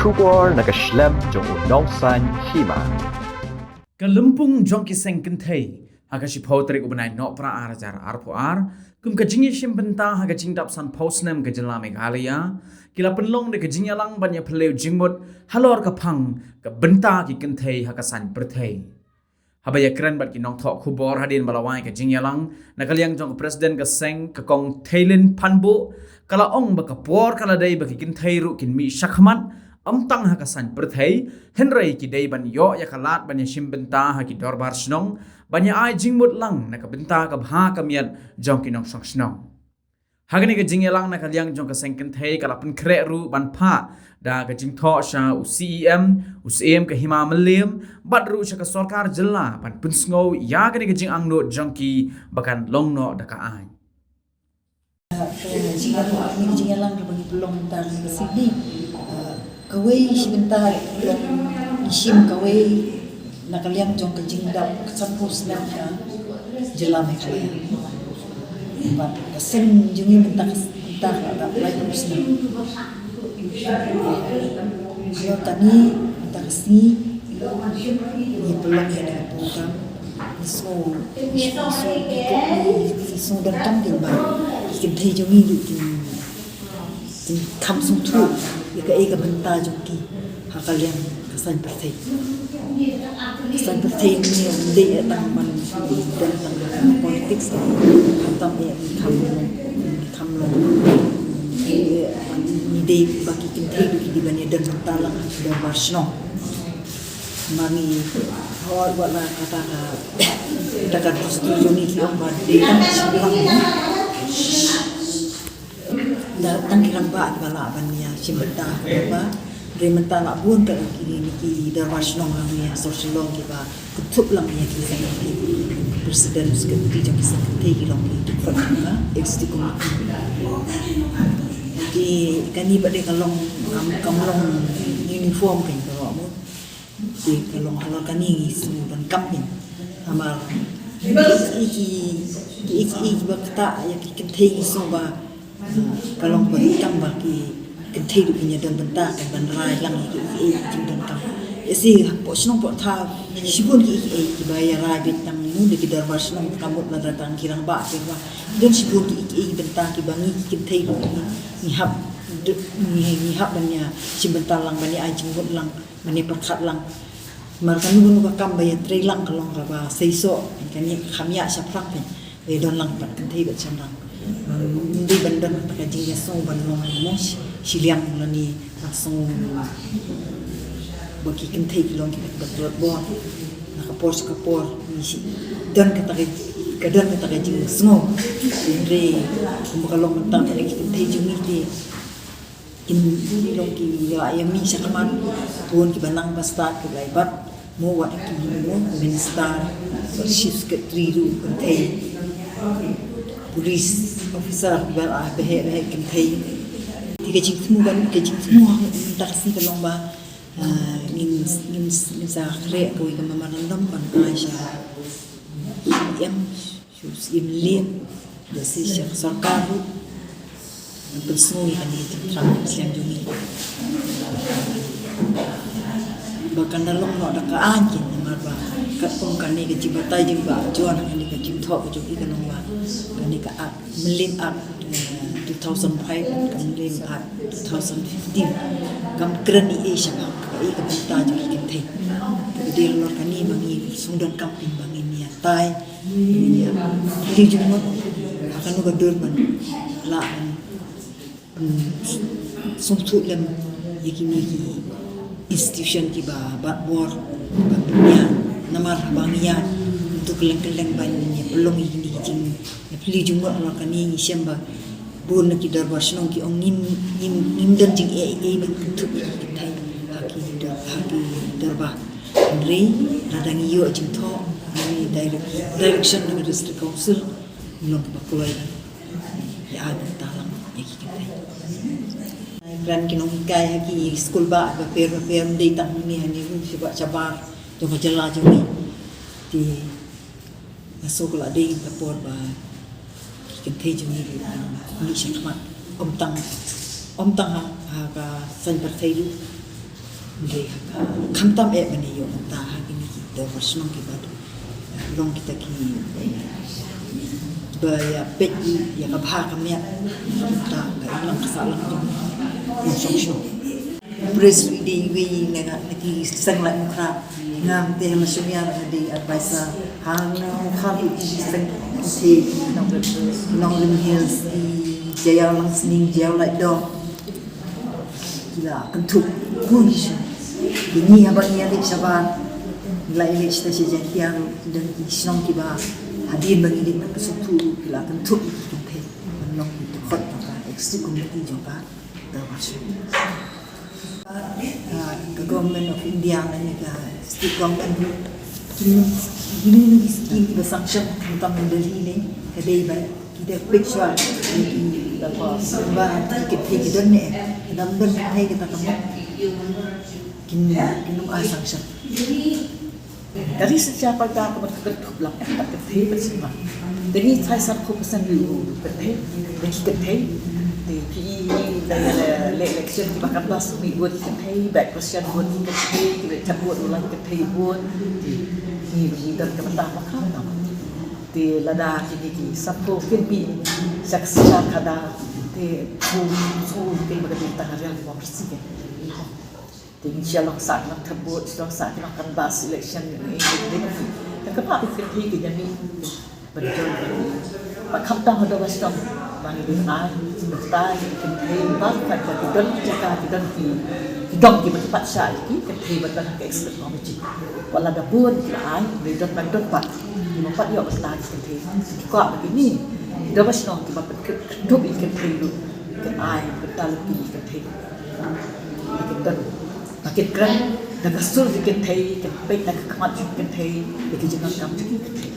Shubor nakaslem jong unongsan hima. Kalumpung jong kiseng kentay haga si potrik ubenai no pra arajar arpoar kum kajingi shimbenta haga jingdap san posnem ke jela Meghalaya kila penlong de kajinya lang banyak peleu jingmut halor kapang ke benta ki kentay haga san berthai habaya keren bat ki nong thok khubor hadin balawai ke jinya lang nakaliang jong presiden ke seng ke kong Thailand panbo kala ong baka por kala dai baki kentay ru kin mi shakman tang hakasan berthai Henry ki dei ban yo ya kalat ban ya shimbenta ha ki dorbar snong ban ya ai jingmut lang na ka benta ka bha ka miat jong ki nong sok snong hagani ka jingya lang na kalyang jong ka sengken thai kala pen kre ru ban pha da ka jing tho sha u CEM ka hima malim bat ru sha ka sarkar jilla ban pun sngo ya ka ni ka jing ang no jong ki bakan long no da ka ai jingya lang ka bagi pelong tar ka sini kawai sebentar isim kawai nakaliang jong kejingdap kesapus nak jelam Meghalaya bat kesen jungi mentah ada lagi usna kalau tani mentah si ni pelong ya dah program so dan tampil ba kita jungi di kamsung tu ika benta joki hakalian kesan pertai ni dia tang man dan tang politik tam ya kamlo ni de baki kintai di bani dan talang dan marsno mani hawal wala kata dakat setuju ni kiamba de kan datang kirang ba bala bania simbenta ba rementa nak buon ka kini ki darwas nong ni sosiolog ki ba kutup lang ya ki sa ni presiden sekretari jang ki sekretari ki long ki ba executive committee ki kani ba de kalong kamlong uniform kan ba mo di kalong halal kani su dan kampin amal iki ba kata ya ki kentei so ba kalau berikam bagi kentei dunia dan bentar kan bandrai lang iki dan kam esi posnong pot tha sibun iki bayar rabit tang nu de kidar wasnong kamut na datang kirang ba ke ba don sibun iki bentar ki bangi kentei ni hab bannya simbentar lang bani ajing bot lang bani perkat lang markan nu ba kam bayar tre lang kalong ba seiso kan ni khamia saprak pen e don lang pat kentei ba chandang di bandar kaji ya so bandar mos siliang lani langsung bagi kentai kilong kita betul bon nak kapor misi dan kata kaji semua ini kalau mentang ada kentai jungi di kilong ki ya mi sakaman tuan ki banang pasta ki laibat mo wa ki mo minister chief secretary ru kentai polis officer bela behe kentai tiga jing semua tak si kalong ba ngin sa kre ko ka mamarandam ban aisha yang sus imlim dasi syekh sarkar bersui kan itu terang siang jungi bahkan dalam no ada ka anjin marba kat pun kan ni ke jibatai jing ba juan ni ke jing thok ke jugi kan ba kan ni ka melim 2005 kan melim 2015 kam krani asia ka ka benta jugi kente dia lor kan ni mangi sundan kamping bangi ni tai ni di jing mo akan no gadur ban la sumtu lem yikini institution ki ba bor dunia namar bangian untuk keleng-keleng banyak belum ini jing pli jumpa orang kani siamba bun ki darbar snong ki ong nim dan jing bentuk kita haki darba re radang iyo jing tho ni direction ng district council belum bakulai ya ada talang ya kita gran kinong kaya ki school ba paper day tang ni hani siba cabar to majala jami di masuk la day papor ba kentei jami ni sikmat om tang ha ka san perthai Nde kamtam bani yo ta hakini ki da version ki bad long kita ki ba ya pet ya ka bha kam ya ta ga ilang kasalang yo song press di we lega ki sang la mukha ngam te ma sumya di advisor hang kham sang ti long lim hills jaya lang sning jaya like dog kila kentuk kuish ini abang ni adik saban nilai ini kita sejen tiang dan islam kita hadir bagi dia nak kesutu kila kentuk kita menong itu khot kita ekstri community juga termasuk the government of India ni ka state government ini skim kita sanction tentang Delhi ni kedai baik kita picture di apa sebab kita ni dalam bentuk kita temu kinum sanction dari sejak pada kebetulan belakang tak ketemu bersama jadi saya satu pesan dulu ketemu dan ketemu di election di bakal bas minggu ketemu back question buat ketemu kita cabut ulang ketemu buat di dan kementar bakal di lada kini satu filmi saksian kada di tu bagi tangan yang bersih insyaallah saat nak terbut sudah saat nak akan bahas election ini dan kenapa fikir kita ni betul pak kamtang ada wasdom bagi dengan sebentar kita bahkan bagi dan jika kita dong di tempat saya ini kita betul ke expert committee wala ada pun lain dan betul pak mempat dia betul kita kok begini ada wasdom kita hidup ikan dulu ke ai betul kita kita makin keren, nak sul kita thay, kita baik nak kemat kita thay, kita jangan kamu kita thay.